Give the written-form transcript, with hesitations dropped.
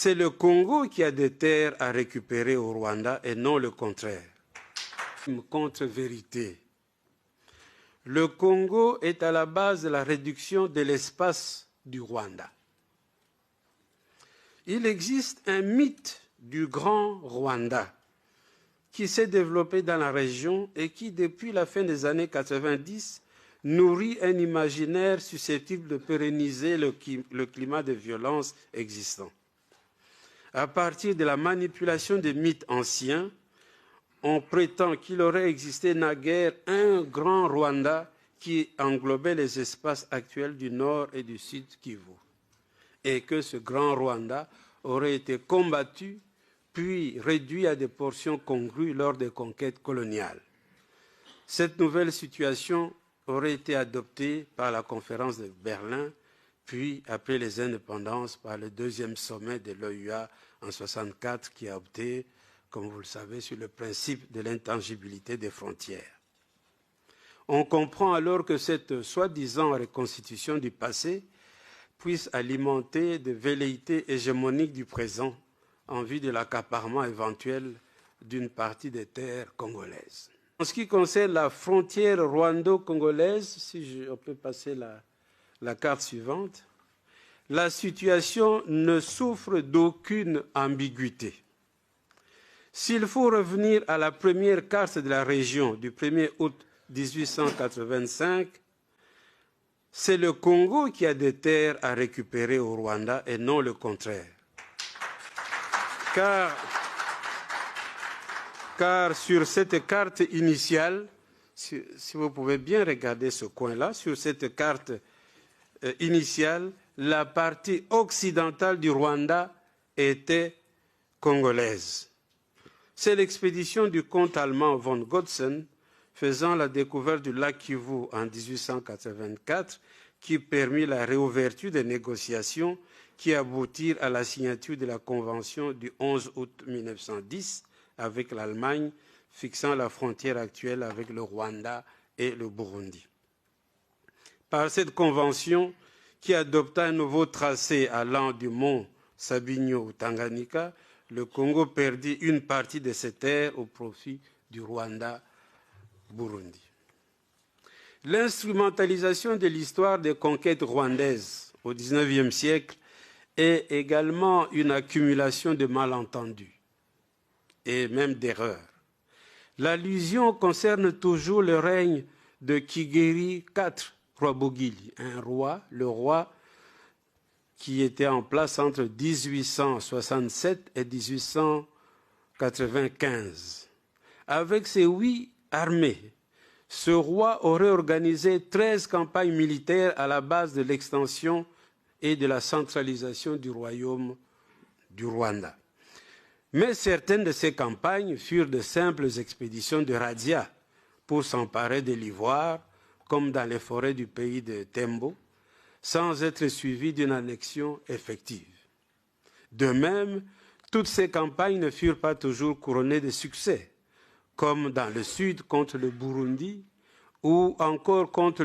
C'est le Congo qui a des terres à récupérer au Rwanda et non le contraire. Une contre-vérité. Le Congo est à la base de la réduction de l'espace du Rwanda. Il existe un mythe du grand Rwanda qui s'est développé dans la région et qui, depuis la fin des années 90, nourrit un imaginaire susceptible de pérenniser le climat de violence existant. À partir de la manipulation des mythes anciens, on prétend qu'il aurait existé naguère un grand Rwanda qui englobait les espaces actuels du nord et du sud Kivu, et que ce grand Rwanda aurait été combattu puis réduit à des portions congrues lors des conquêtes coloniales. Cette nouvelle situation aurait été adoptée par la conférence de Berlin, puis après les indépendances par le deuxième sommet de l'OUA en 1964 qui a opté, comme vous le savez, sur le principe de l'intangibilité des frontières. On comprend alors que cette soi-disant reconstitution du passé puisse alimenter des velléités hégémoniques du présent en vue de l'accaparement éventuel d'une partie des terres congolaises. En ce qui concerne la frontière rwando-congolaise, si on peut passer la carte suivante, la situation ne souffre d'aucune ambiguïté. S'il faut revenir à la première carte de la région du 1er août 1885, c'est le Congo qui a des terres à récupérer au Rwanda et non le contraire. Car sur cette carte initiale, si vous pouvez bien regarder ce coin-là, sur cette carte initiale, la partie occidentale du Rwanda était congolaise. C'est l'expédition du comte allemand von Gotzen faisant la découverte du lac Kivu en 1884 qui permit la réouverture des négociations qui aboutirent à la signature de la Convention du 11 août 1910 avec l'Allemagne, fixant la frontière actuelle avec le Rwanda et le Burundi. Par cette convention, qui adopta un nouveau tracé allant du mont Sabinyo au Tanganyika, le Congo perdit une partie de ses terres au profit du Rwanda-Burundi. L'instrumentalisation de l'histoire des conquêtes rwandaises au XIXe siècle est également une accumulation de malentendus et même d'erreurs. L'allusion concerne toujours le règne de Kigeri IV Rwabugili, un roi, le roi qui était en place entre 1867 et 1895. Avec ses 8 armées, ce roi aurait organisé 13 campagnes militaires à la base de l'extension et de la centralisation du royaume du Rwanda. Mais certaines de ces campagnes furent de simples expéditions de razzia pour s'emparer de l'ivoire, comme dans les forêts du pays de Tembo, sans être suivies d'une annexion effective. De même, toutes ces campagnes ne furent pas toujours couronnées de succès, comme dans le sud contre le Burundi ou encore contre